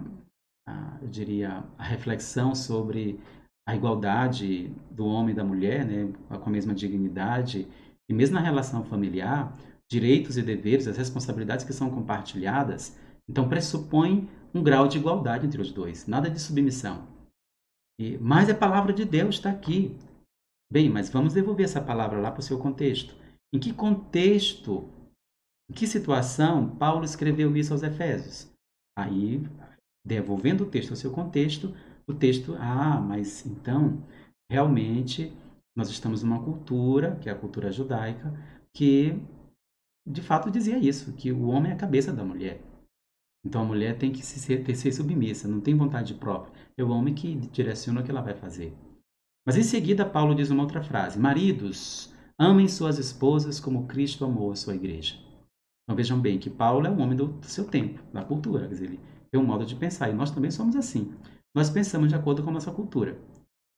S1: eu diria, a reflexão sobre a igualdade do homem e da mulher, né, com a mesma dignidade, e mesmo na relação familiar, direitos e deveres, as responsabilidades que são compartilhadas, então pressupõe um grau de igualdade entre os dois, nada de submissão. Mas a palavra de Deus está aqui. Bem, mas vamos devolver essa palavra lá para o seu contexto. Em que contexto, em que situação Paulo escreveu isso aos Efésios? Aí, devolvendo o texto ao seu contexto, o texto, mas então, realmente, nós estamos numa cultura, que é a cultura judaica, que de fato dizia isso, que o homem é a cabeça da mulher. Então a mulher tem que ser submissa, não tem vontade própria. É o homem que direciona o que ela vai fazer. Mas em seguida, Paulo diz uma outra frase: Maridos, amem suas esposas como Cristo amou a sua igreja. Então vejam bem que Paulo é um homem do seu tempo, da cultura. Quer dizer, ele tem um modo de pensar e nós também somos assim. Nós pensamos de acordo com a nossa cultura.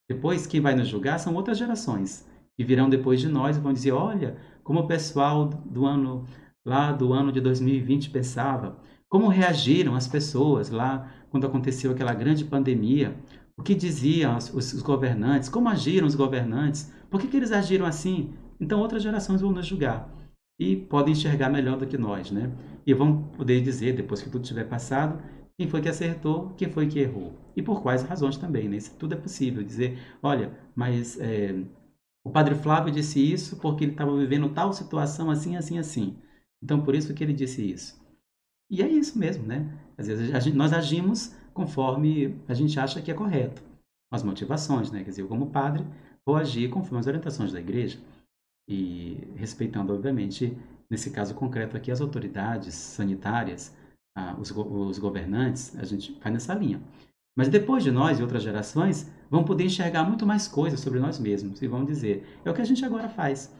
S1: Depois, quem vai nos julgar são outras gerações que virão depois de nós e vão dizer: olha, como o pessoal do ano de 2020 pensava, como reagiram as pessoas lá quando aconteceu aquela grande pandemia, o que diziam os governantes, como agiram os governantes, por que eles agiram assim? Então outras gerações vão nos julgar e podem enxergar melhor do que nós, né? E vão poder dizer, depois que tudo tiver passado, quem foi que acertou, quem foi que errou. E por quais razões também, né? Isso tudo é possível. Dizer, olha, mas o padre Flávio disse isso porque ele estava vivendo tal situação assim, assim, assim. Então, por isso que ele disse isso. E é isso mesmo, né? Às vezes nós agimos conforme a gente acha que é correto. As motivações, né? Quer dizer, eu como padre, vou agir conforme as orientações da igreja. E respeitando, obviamente, nesse caso concreto aqui, as autoridades sanitárias, os governantes, a gente vai nessa linha. Mas depois de nós e outras gerações, vão poder enxergar muito mais coisas sobre nós mesmos e vão dizer, é o que a gente agora faz.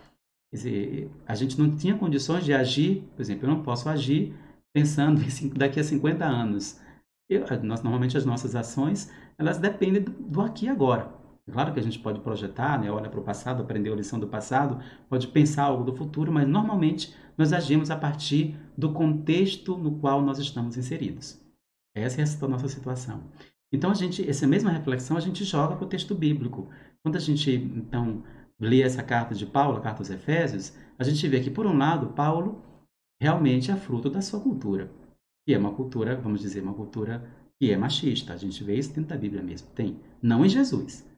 S1: Quer dizer, a gente não tinha condições de agir, por exemplo, eu não posso agir pensando em daqui a 50 anos. Normalmente as nossas ações, elas dependem do aqui e agora. Claro que a gente pode projetar, né, olha para o passado, aprender a lição do passado, pode pensar algo do futuro, mas normalmente nós agimos a partir do contexto no qual nós estamos inseridos. Essa é a nossa situação. Então, essa mesma reflexão a gente joga para o texto bíblico. Quando a gente, então, lê essa carta de Paulo, a carta aos Efésios, a gente vê que, por um lado, Paulo realmente é fruto da sua cultura, que é uma cultura, vamos dizer, uma cultura que é machista. A gente vê isso dentro da Bíblia mesmo. Tem. Não em Jesus.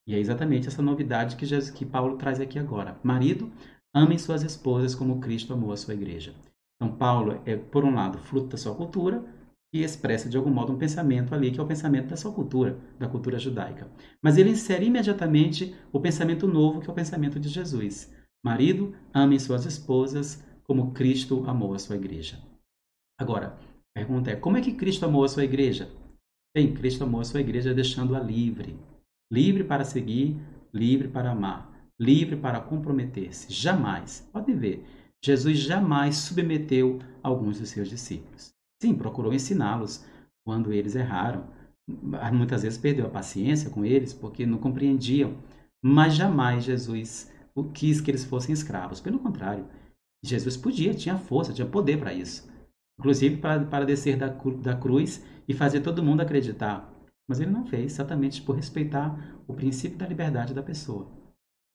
S1: E é exatamente essa novidade que Paulo traz aqui agora. Marido, amem suas esposas como Cristo amou a sua igreja. Então, Paulo é, por um lado, fruto da sua cultura, e expressa de algum modo um pensamento ali, que é o pensamento da sua cultura, da cultura judaica. Mas ele insere imediatamente o pensamento novo, que é o pensamento de Jesus. Marido, amem suas esposas como Cristo amou a sua igreja. Agora, a pergunta é, como é que Cristo amou a sua igreja? Bem, Cristo amou a sua igreja deixando-a livre. Livre para seguir, livre para amar, livre para comprometer-se. Jamais, pode ver, Jesus jamais submeteu alguns dos seus discípulos. Sim, procurou ensiná-los quando eles erraram. Muitas vezes perdeu a paciência com eles porque não compreendiam. Mas jamais Jesus quis que eles fossem escravos. Pelo contrário, Jesus podia, tinha força, tinha poder para isso. Inclusive para descer da cruz e fazer todo mundo acreditar. Mas ele não fez, exatamente por respeitar o princípio da liberdade da pessoa.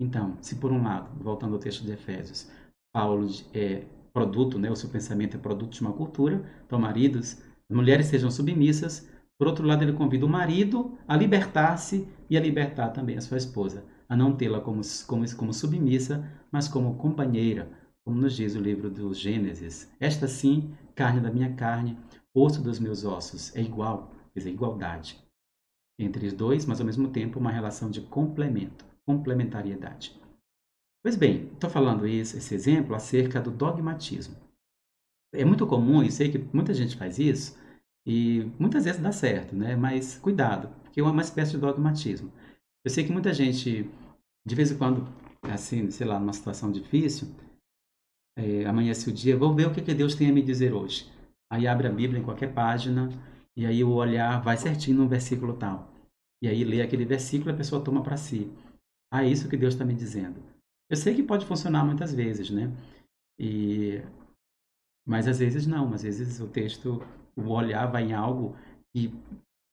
S1: Então, se por um lado, voltando ao texto de Efésios, Paulo é produto, né, o seu pensamento é produto de uma cultura, então maridos, mulheres sejam submissas. Por outro lado, ele convida o marido a libertar-se e a libertar também a sua esposa, a não tê-la como submissa, mas como companheira, como nos diz o livro do Gênesis. Esta sim, carne da minha carne, osso dos meus ossos, é igual, quer dizer, igualdade entre os dois, mas ao mesmo tempo uma relação de complemento, complementariedade. Pois bem, estou falando esse exemplo acerca do dogmatismo. É muito comum, e sei que muita gente faz isso, e muitas vezes dá certo, né? Mas cuidado, porque é uma espécie de dogmatismo. Eu sei que muita gente, de vez em quando, assim, sei lá, numa situação difícil, amanhece o dia, vou ver o que que Deus tem a me dizer hoje. Aí abre a Bíblia em qualquer página, e aí o olhar vai certinho no versículo tal. E aí lê aquele versículo e a pessoa toma para si. Ah, é isso que Deus está me dizendo. Eu sei que pode funcionar muitas vezes, né? E, mas às vezes não, às vezes o texto, o olhar vai em algo e,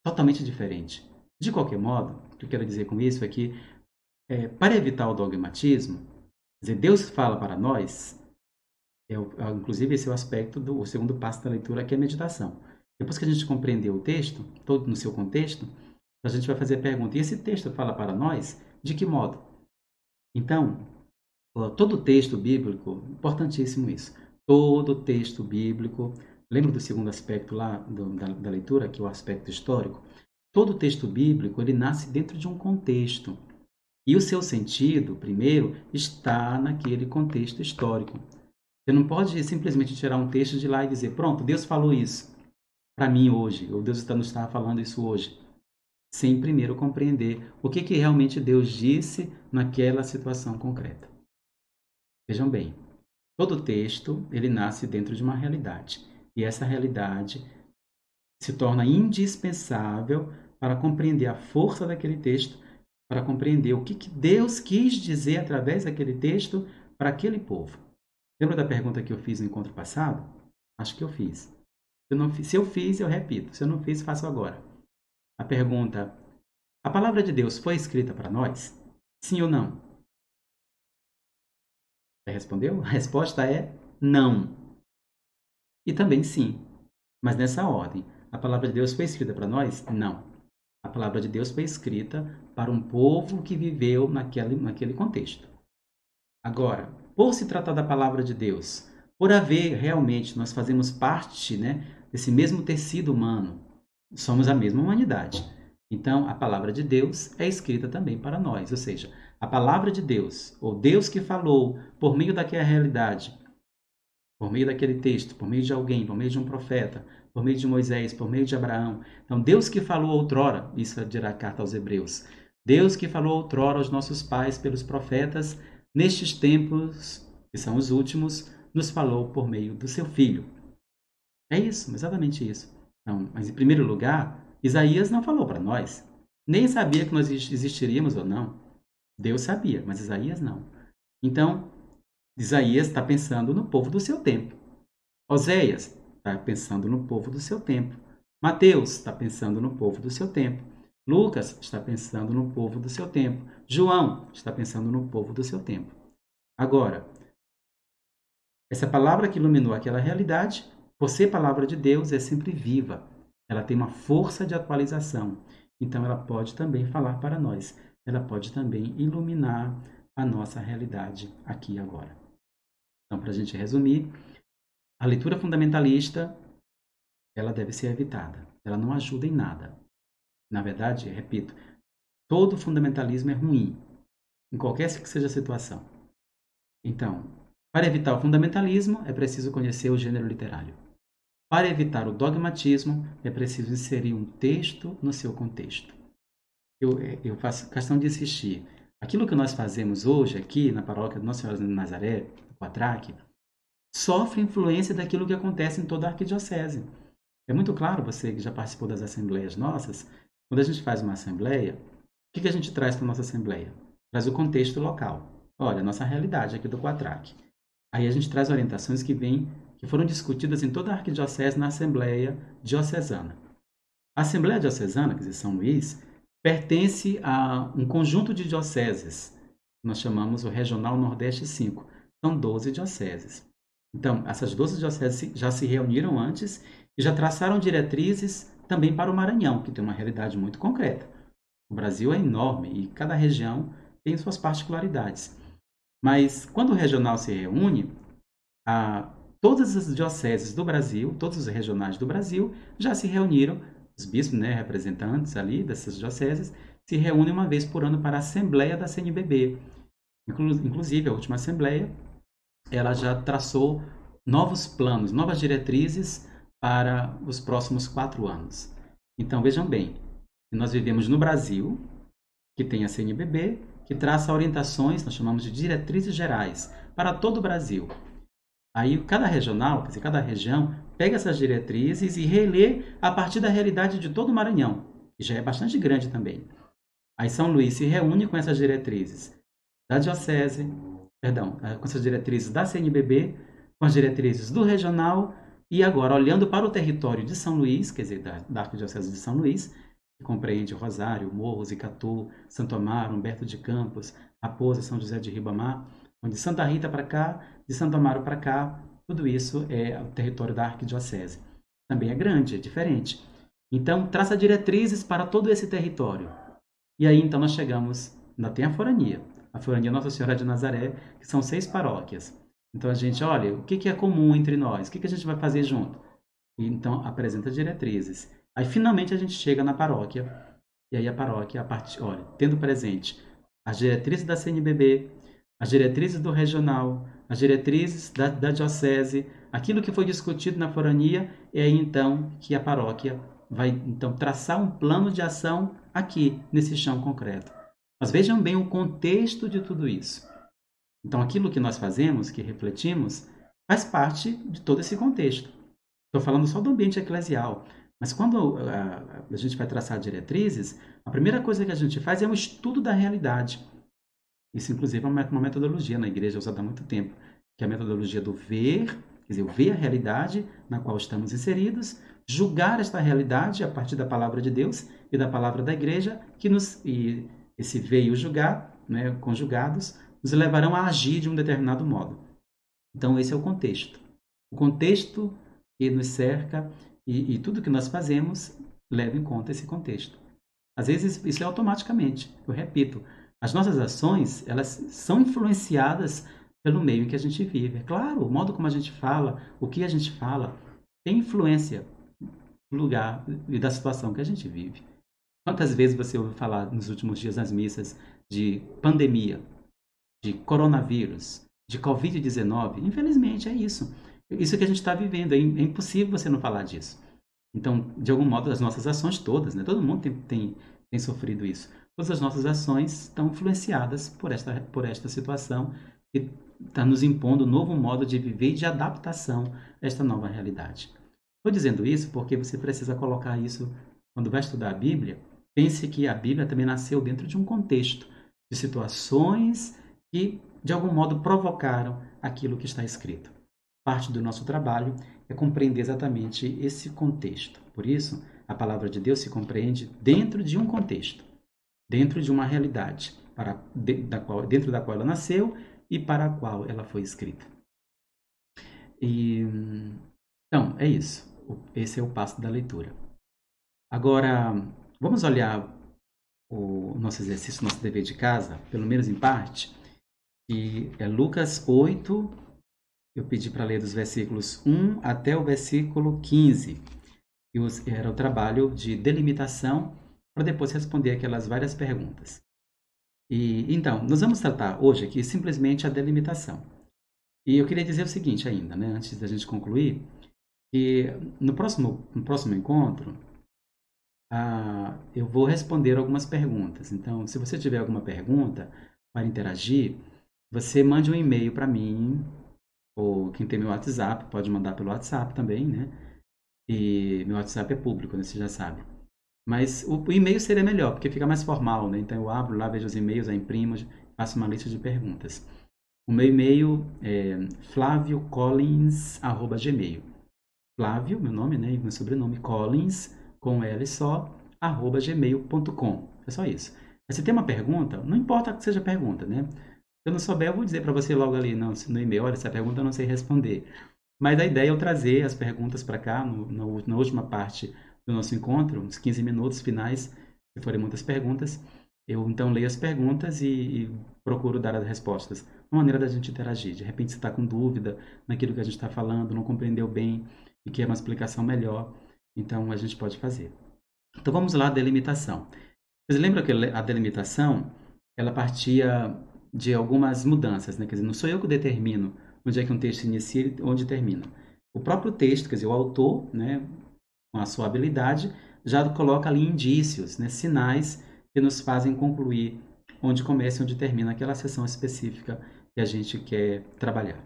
S1: totalmente diferente. De qualquer modo, o que eu quero dizer com isso é que, para evitar o dogmatismo, quer dizer, Deus fala para nós, inclusive esse é o aspecto o segundo passo da leitura, que é a meditação. Depois que a gente compreendeu o texto, todo no seu contexto, a gente vai fazer a pergunta, e esse texto fala para nós de que modo? Então, todo texto bíblico, importantíssimo isso, todo texto bíblico, lembra do segundo aspecto lá da leitura, que é o aspecto histórico? Todo texto bíblico, ele nasce dentro de um contexto. E o seu sentido, primeiro, está naquele contexto histórico. Você não pode simplesmente tirar um texto de lá e dizer, pronto, Deus falou isso para mim hoje, ou Deus nos está falando isso hoje, sem primeiro compreender o que realmente Deus disse naquela situação concreta. Vejam bem, todo texto, ele nasce dentro de uma realidade. E essa realidade se torna indispensável para compreender a força daquele texto, para compreender o que Deus quis dizer através daquele texto para aquele povo. Lembra da pergunta que eu fiz no encontro passado? Acho que eu fiz. Se eu fiz, eu repito. Se eu não fiz, faço agora. A pergunta: a palavra de Deus foi escrita para nós? Sim ou não? Já respondeu? A resposta é não. E também sim. Mas nessa ordem. A palavra de Deus foi escrita para nós? Não. A palavra de Deus foi escrita para um povo que viveu naquele contexto. Agora, por se tratar da palavra de Deus, por haver realmente, nós fazemos parte, né, desse mesmo tecido humano, somos a mesma humanidade. Então, a palavra de Deus é escrita também para nós, ou seja, a palavra de Deus, ou Deus que falou por meio daquela realidade, por meio daquele texto, por meio de alguém, por meio de um profeta, por meio de Moisés, por meio de Abraão. Então, Deus que falou outrora, isso dirá a carta aos Hebreus, Deus que falou outrora aos nossos pais pelos profetas, nestes tempos, que são os últimos, nos falou por meio do seu Filho. É isso, exatamente isso. Então, mas em primeiro lugar, Isaías não falou para nós. Nem sabia que nós existiríamos ou não. Deus sabia, mas Isaías não. Então, Isaías está pensando no povo do seu tempo. Oséias está pensando no povo do seu tempo. Mateus está pensando no povo do seu tempo. Lucas está pensando no povo do seu tempo. João está pensando no povo do seu tempo. Agora, essa palavra que iluminou aquela realidade, por ser palavra de Deus, é sempre viva. Ela tem uma força de atualização. Então, ela pode também falar para nós. Ela pode também iluminar a nossa realidade aqui e agora. Então, para a gente resumir, a leitura fundamentalista, ela deve ser evitada. Ela não ajuda em nada. Na verdade, repito, todo fundamentalismo é ruim, em qualquer que seja a situação. Então, para evitar o fundamentalismo, é preciso conhecer o gênero literário. Para evitar o dogmatismo, é preciso inserir um texto no seu contexto. Eu faço questão de insistir. Aquilo que nós fazemos hoje aqui na paróquia de Nossa Senhora de Nazaré, do Quatraque, sofre influência daquilo que acontece em toda a arquidiocese. É muito claro, você que já participou das assembleias nossas, quando a gente faz uma assembleia, o que a gente traz para a nossa assembleia? Traz o contexto local. Olha, a nossa realidade aqui do Quatraque. Aí a gente traz orientações que foram discutidas em toda a arquidiocese na Assembleia Diocesana. A Assembleia Diocesana, quer dizer, São Luís, pertence a um conjunto de dioceses. Nós chamamos o Regional Nordeste 5. São 12 dioceses. Então, essas 12 dioceses já se reuniram antes e já traçaram diretrizes também para o Maranhão, que tem uma realidade muito concreta. O Brasil é enorme e cada região tem suas particularidades. Mas quando o regional se reúne, todas as dioceses do Brasil, todos os regionais do Brasil, já se reuniram, os bispos, né, representantes ali dessas dioceses, se reúnem uma vez por ano para a Assembleia da CNBB. Inclusive, a última Assembleia, ela já traçou novos planos, novas diretrizes para os próximos 4 anos. Então, vejam bem, nós vivemos no Brasil, que tem a CNBB, que traça orientações, nós chamamos de diretrizes gerais, para todo o Brasil. Aí cada regional, quer dizer, cada região, pega essas diretrizes e relê a partir da realidade de todo o Maranhão, que já é bastante grande também. Aí São Luís se reúne com essas diretrizes da diocese, perdão, com essas diretrizes da CNBB, com as diretrizes do regional, e agora olhando para o território de São Luís, quer dizer, da Arquidiocese de São Luís, que compreende Rosário, Morros, Icatu, Santo Amaro, Humberto de Campos, Raposa, São José de Ribamar, de Santa Rita para cá, de Santo Amaro para cá, tudo isso é o território da Arquidiocese. Também é grande, é diferente. Então, traça diretrizes para todo esse território. E aí, então, nós chegamos, ainda tem a Forania Nossa Senhora de Nazaré, que são 6 paróquias. Então, a gente, olha, o que é comum entre nós? O que a gente vai fazer junto? E, então, apresenta diretrizes. Aí, finalmente, a gente chega na paróquia, e aí a paróquia, olha, tendo presente as diretrizes da CNBB, as diretrizes do regional, as diretrizes da diocese, aquilo que foi discutido na forania, é aí então que a paróquia vai então traçar um plano de ação aqui, nesse chão concreto. Mas vejam bem o contexto de tudo isso. Então, aquilo que nós fazemos, que refletimos, faz parte de todo esse contexto. Estou falando só do ambiente eclesial, mas quando a gente vai traçar diretrizes, a primeira coisa que a gente faz é um estudo da realidade. Isso, inclusive, é uma metodologia na igreja usada há muito tempo, que é a metodologia do ver, quer dizer, ver a realidade na qual estamos inseridos, julgar esta realidade a partir da palavra de Deus e da palavra da igreja, e esse ver e o julgar, né, conjugados, nos levarão a agir de um determinado modo. Então, esse é o contexto. O contexto que nos cerca e tudo que nós fazemos leva em conta esse contexto. Às vezes, isso é automaticamente. Eu repito, as nossas ações, elas são influenciadas pelo meio em que a gente vive. É claro, o modo como a gente fala, o que a gente fala, tem influência do lugar e da situação que a gente vive. Quantas vezes você ouviu falar nos últimos dias nas missas de pandemia, de coronavírus, de Covid-19? Infelizmente, é isso. Isso que a gente está vivendo. É impossível você não falar disso. Então, de algum modo, as nossas ações todas, né? Todo mundo tem sofrido isso. Todas as nossas ações estão influenciadas por esta situação que está nos impondo um novo modo de viver e de adaptação a esta nova realidade. Estou dizendo isso porque você precisa colocar isso, quando vai estudar a Bíblia, pense que a Bíblia também nasceu dentro de um contexto de situações que, de algum modo, provocaram aquilo que está escrito. Parte do nosso trabalho é compreender exatamente esse contexto. Por isso, a palavra de Deus se compreende dentro de um contexto, dentro de uma realidade, dentro da qual ela nasceu e para a qual ela foi escrita. Então, é isso. Esse é o passo da leitura. Agora, vamos olhar o nosso exercício, nosso dever de casa, pelo menos em parte, que é Lucas 8. Eu pedi para ler dos versículos 1 até o versículo 15. Era o trabalho de delimitação para depois responder aquelas várias perguntas. Então, nós vamos tratar hoje aqui simplesmente a delimitação. E eu queria dizer o seguinte ainda, né, antes da gente concluir, que no próximo encontro, eu vou responder algumas perguntas. Então, se você tiver alguma pergunta para interagir, você mande um e-mail para mim, ou quem tem meu WhatsApp, pode mandar pelo WhatsApp também, né? E meu WhatsApp é público, né? Você já sabe. Mas o e-mail seria melhor, porque fica mais formal, né? Então eu abro lá, vejo os e-mails, aí imprimo, faço uma lista de perguntas. O meu e-mail é flaviocollins@gmail. Flávio, meu nome, né? E meu sobrenome, Collins, com L só, @gmail.com. É só isso. Mas se tem uma pergunta, não importa que seja pergunta, né? Se eu não souber, eu vou dizer para você logo ali, não, no e-mail, olha, essa pergunta eu não sei responder. Mas a ideia é eu trazer as perguntas para cá, na última parte do nosso encontro, uns 15 minutos finais, se forem muitas perguntas. Eu então leio as perguntas e procuro dar as respostas. Uma maneira da gente interagir. De repente você está com dúvida naquilo que a gente está falando, não compreendeu bem e quer uma explicação melhor, então a gente pode fazer. Então vamos lá, delimitação. Vocês lembram que a delimitação, ela partia de algumas mudanças, né? Quer dizer, não sou eu que determino onde é que um texto inicia e onde termina. O próprio texto, quer dizer, o autor, né, com a sua habilidade, já coloca ali indícios, né, sinais que nos fazem concluir onde começa e onde termina aquela seção específica que a gente quer trabalhar.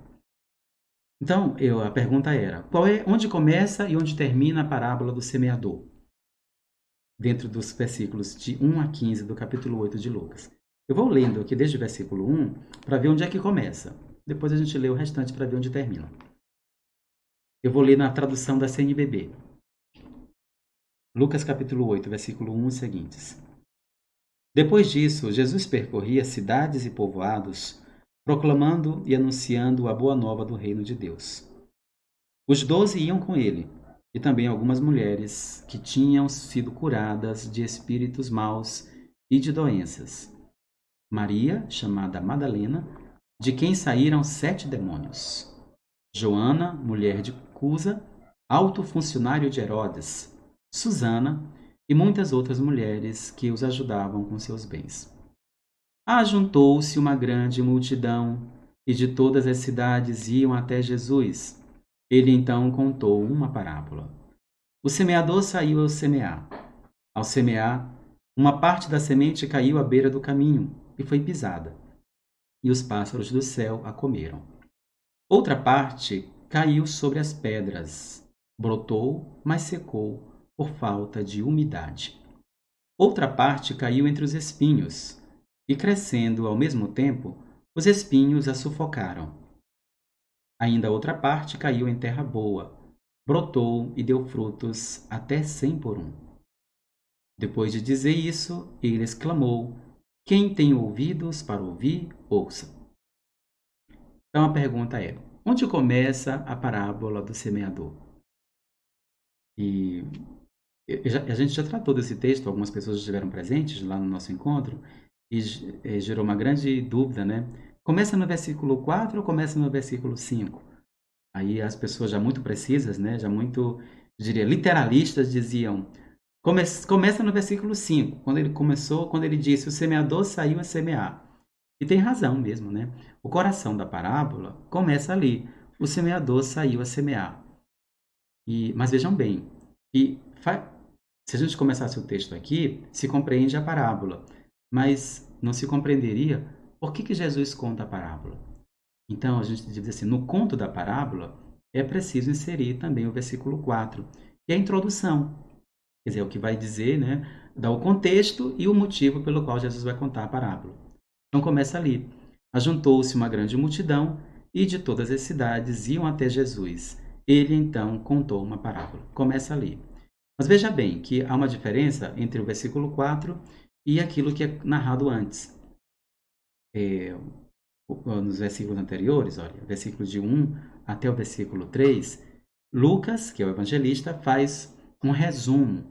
S1: Então, a pergunta era, onde começa e onde termina a parábola do semeador? Dentro dos versículos de 1 a 15 do capítulo 8 de Lucas. Eu vou lendo aqui desde o versículo 1 para ver onde é que começa. Depois a gente lê o restante para ver onde termina. Eu vou ler na tradução da CNBB. Lucas capítulo 8, versículo 1 e seguintes. Depois disso, Jesus percorria cidades e povoados, proclamando e anunciando a boa nova do reino de Deus. Os 12 iam com ele, e também algumas mulheres que tinham sido curadas de espíritos maus e de doenças. Maria, chamada Madalena, de quem saíram 7 demônios. Joana, mulher de Cusa, alto funcionário de Herodes. Susana e muitas outras mulheres que os ajudavam com seus bens. Ajuntou-se uma grande multidão, e de todas as cidades iam até Jesus. Ele então contou uma parábola. O semeador saiu ao semear. Ao semear, uma parte da semente caiu à beira do caminho e foi pisada, e os pássaros do céu a comeram. Outra parte caiu sobre as pedras, brotou, mas secou por falta de umidade. Outra parte caiu entre os espinhos, e crescendo ao mesmo tempo, os espinhos a sufocaram. Ainda outra parte caiu em terra boa, brotou e deu frutos até 100 por um. Depois de dizer isso, ele exclamou: Quem tem ouvidos para ouvir, ouça. Então a pergunta é: onde começa a parábola do semeador? E a gente já tratou desse texto, algumas pessoas estiveram presentes lá no nosso encontro, e gerou uma grande dúvida, né? Começa no versículo 4 ou começa no versículo 5? Aí as pessoas já muito precisas, né? Já muito, diria, literalistas diziam, começa no versículo 5, quando ele disse, o semeador saiu a semear. E tem razão mesmo, né? O coração da parábola começa ali, o semeador saiu a semear. Mas vejam bem, e se a gente começasse o texto aqui, se compreende a parábola, mas não se compreenderia por que Jesus conta a parábola. Então, a gente diz assim, no conto da parábola, é preciso inserir também o versículo 4, que é a introdução. Quer dizer, é o que vai dizer, né, dar o contexto e o motivo pelo qual Jesus vai contar a parábola. Então, começa ali. Ajuntou-se uma grande multidão e de todas as cidades iam até Jesus. Ele, então, contou uma parábola. Começa ali. Mas veja bem que há uma diferença entre o versículo 4 e aquilo que é narrado antes. Nos versículos anteriores, olha, versículo de 1 até o versículo 3, Lucas, que é o evangelista, faz um resumo.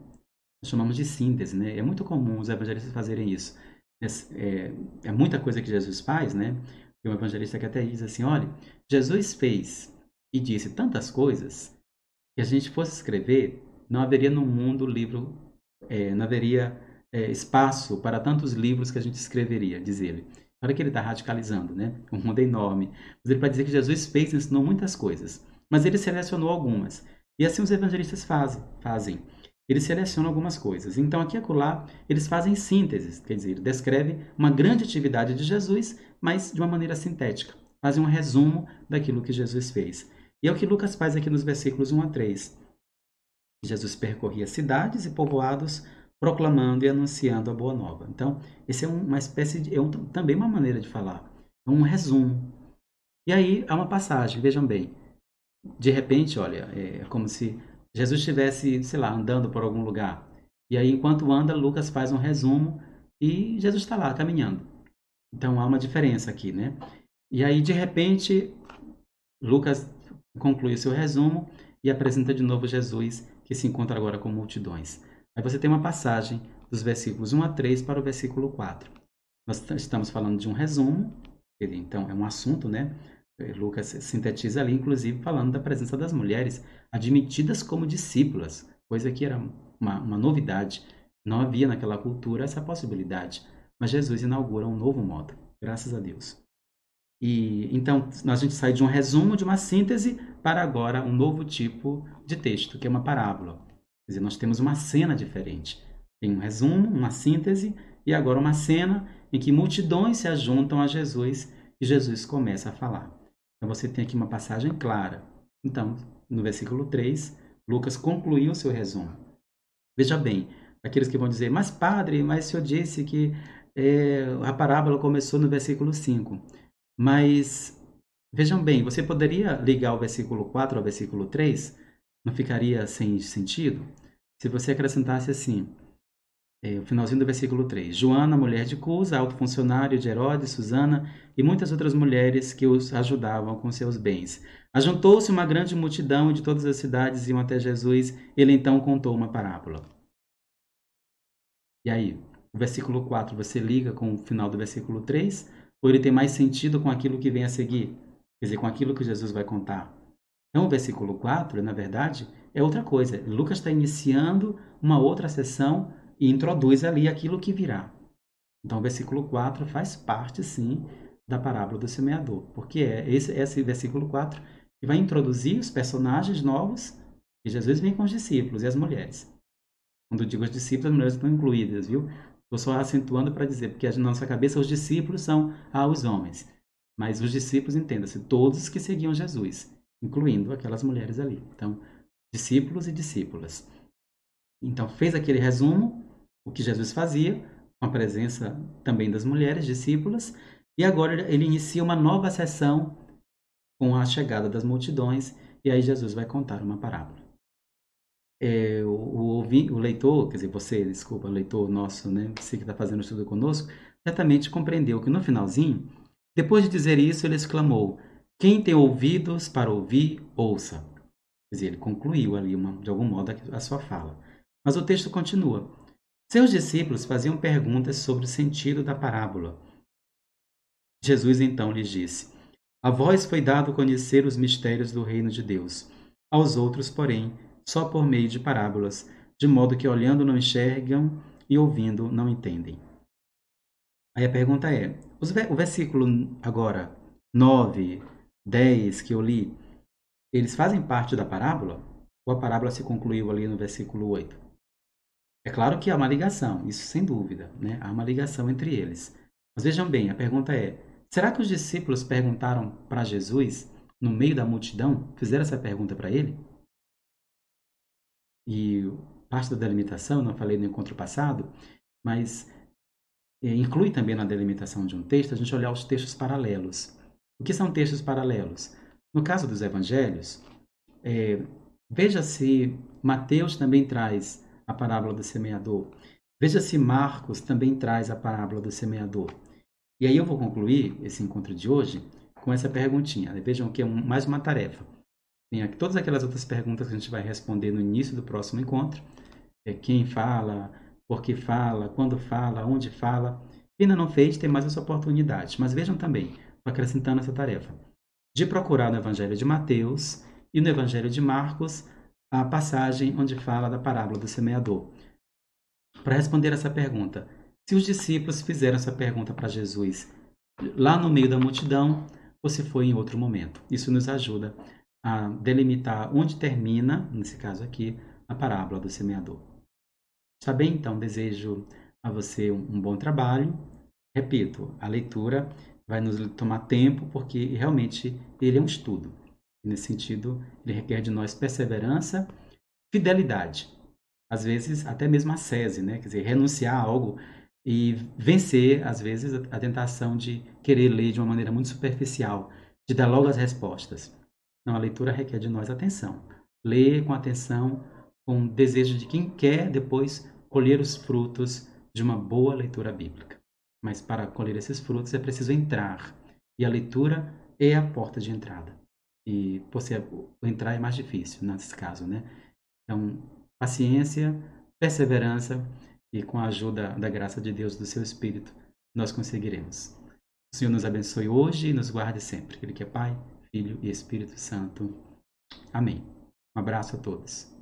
S1: Nós chamamos de síntese, né? É muito comum os evangelistas fazerem isso. É muita coisa que Jesus faz, né? Tem um evangelista que até diz assim, olha, Jesus fez e disse tantas coisas que a gente fosse escrever, não haveria no mundo não haveria espaço para tantos livros que a gente escreveria, diz ele. Olha que ele está radicalizando, né? O mundo é enorme. Mas ele vai dizer que Jesus fez e ensinou muitas coisas, mas ele selecionou algumas. E assim os evangelistas fazem. Eles selecionam algumas coisas. Então, aqui e acolá, eles fazem sínteses, quer dizer, descrevem uma grande atividade de Jesus, mas de uma maneira sintética. Fazem um resumo daquilo que Jesus fez. E é o que Lucas faz aqui nos versículos 1 a 3. Jesus percorria cidades e povoados, proclamando e anunciando a boa nova. Então, esse é uma espécie de, também uma maneira de falar, é um resumo. E aí há uma passagem, vejam bem. De repente, olha, é como se Jesus estivesse, sei lá, andando por algum lugar. E aí, enquanto anda, Lucas faz um resumo e Jesus está lá caminhando. Então há uma diferença aqui, né? E aí, de repente, Lucas conclui o seu resumo e apresenta de novo Jesus, que se encontra agora com multidões. Aí você tem uma passagem dos versículos 1 a 3 para o versículo 4. Nós estamos falando de um resumo, então é um assunto, né? Lucas sintetiza ali, inclusive, falando da presença das mulheres admitidas como discípulas, coisa que era uma novidade. Não havia naquela cultura essa possibilidade. Mas Jesus inaugura um novo modo, graças a Deus. E então a gente sai de um resumo, de uma síntese, para agora um novo tipo de texto, que é uma parábola. Quer dizer, nós temos uma cena diferente. Tem um resumo, uma síntese, e agora uma cena em que multidões se ajuntam a Jesus e Jesus começa a falar. Então você tem aqui uma passagem clara. Então, no versículo 3, Lucas concluiu o seu resumo. Veja bem, aqueles que vão dizer, mas padre, mas o senhor disse que a parábola começou no versículo 5. Mas, vejam bem, você poderia ligar o versículo 4 ao versículo 3? Não ficaria sem sentido? Se você acrescentasse assim, o finalzinho do versículo 3. Joana, mulher de Cusa, alto funcionário de Herodes, Susana e muitas outras mulheres que os ajudavam com seus bens. Ajuntou-se uma grande multidão de todas as cidades iam até Jesus. Ele então contou uma parábola. E aí, o versículo 4 você liga com o final do versículo 3? Ou ele tem mais sentido com aquilo que vem a seguir? Quer dizer, com aquilo que Jesus vai contar? Então, o versículo 4, na verdade, é outra coisa. Lucas está iniciando uma outra sessão e introduz ali aquilo que virá. Então, o versículo 4 faz parte, sim, da parábola do semeador, porque é esse versículo 4 que vai introduzir os personagens novos e Jesus vem com os discípulos e as mulheres. Quando eu digo os discípulos, as mulheres estão incluídas, viu? Estou só acentuando para dizer, porque na nossa cabeça os discípulos são os homens. Mas os discípulos, entenda-se, todos que seguiam Jesus, incluindo aquelas mulheres ali. Então, discípulos e discípulas. Então, fez aquele resumo, o que Jesus fazia, com a presença também das mulheres discípulas, e agora ele inicia uma nova sessão com a chegada das multidões, e aí Jesus vai contar uma parábola. O leitor, quer dizer, você, desculpa, o leitor nosso, né, você que está fazendo o estudo conosco, certamente compreendeu que no finalzinho, depois de dizer isso, ele exclamou: quem tem ouvidos para ouvir, ouça. Quer dizer, ele concluiu ali, de algum modo, a sua fala. Mas o texto continua. Seus discípulos faziam perguntas sobre o sentido da parábola. Jesus então lhes disse: a vós foi dado conhecer os mistérios do reino de Deus. Aos outros, porém, só por meio de parábolas, de modo que olhando não enxergam e ouvindo não entendem. Aí a pergunta é: o versículo agora 9, 10 que eu li, eles fazem parte da parábola? Ou a parábola se concluiu ali no versículo 8? É claro que há uma ligação, isso sem dúvida, né? Há uma ligação entre eles. Mas vejam bem, a pergunta é: será que os discípulos perguntaram para Jesus, no meio da multidão, fizeram essa pergunta para ele? E parte da delimitação, não falei no encontro passado, mas inclui também na delimitação de um texto a gente olhar os textos paralelos. O que são textos paralelos? No caso dos evangelhos, veja se Mateus também traz a parábola do semeador. Veja se Marcos também traz a parábola do semeador. E aí eu vou concluir esse encontro de hoje com essa perguntinha. Vejam que é mais uma tarefa. Tem aqui todas aquelas outras perguntas que a gente vai responder no início do próximo encontro. Quem fala, por que fala, quando fala, onde fala. Quem ainda não fez, tem mais essa oportunidade. Mas vejam também, acrescentando essa tarefa, de procurar no Evangelho de Mateus e no Evangelho de Marcos a passagem onde fala da parábola do semeador. Para responder essa pergunta, se os discípulos fizeram essa pergunta para Jesus lá no meio da multidão ou se foi em outro momento. Isso nos ajuda a delimitar onde termina, nesse caso aqui, a parábola do semeador. Está bem? Então, desejo a você um bom trabalho. Repito, a leitura vai nos tomar tempo, porque realmente ele é um estudo. Nesse sentido, ele requer de nós perseverança, fidelidade. Às vezes, até mesmo ascese, né? Quer dizer, renunciar a algo e vencer, às vezes, a tentação de querer ler de uma maneira muito superficial, de dar logo as respostas. Não, a leitura requer de nós atenção. Ler com atenção, com o desejo de quem quer depois colher os frutos de uma boa leitura bíblica. Mas para colher esses frutos é preciso entrar. E a leitura é a porta de entrada. E por ser entrar é mais difícil nesse caso, né? Então, paciência, perseverança e com a ajuda da graça de Deus, do seu Espírito, nós conseguiremos. O Senhor nos abençoe hoje e nos guarde sempre. Ele que é Pai, Filho e Espírito Santo. Amém. Um abraço a todos.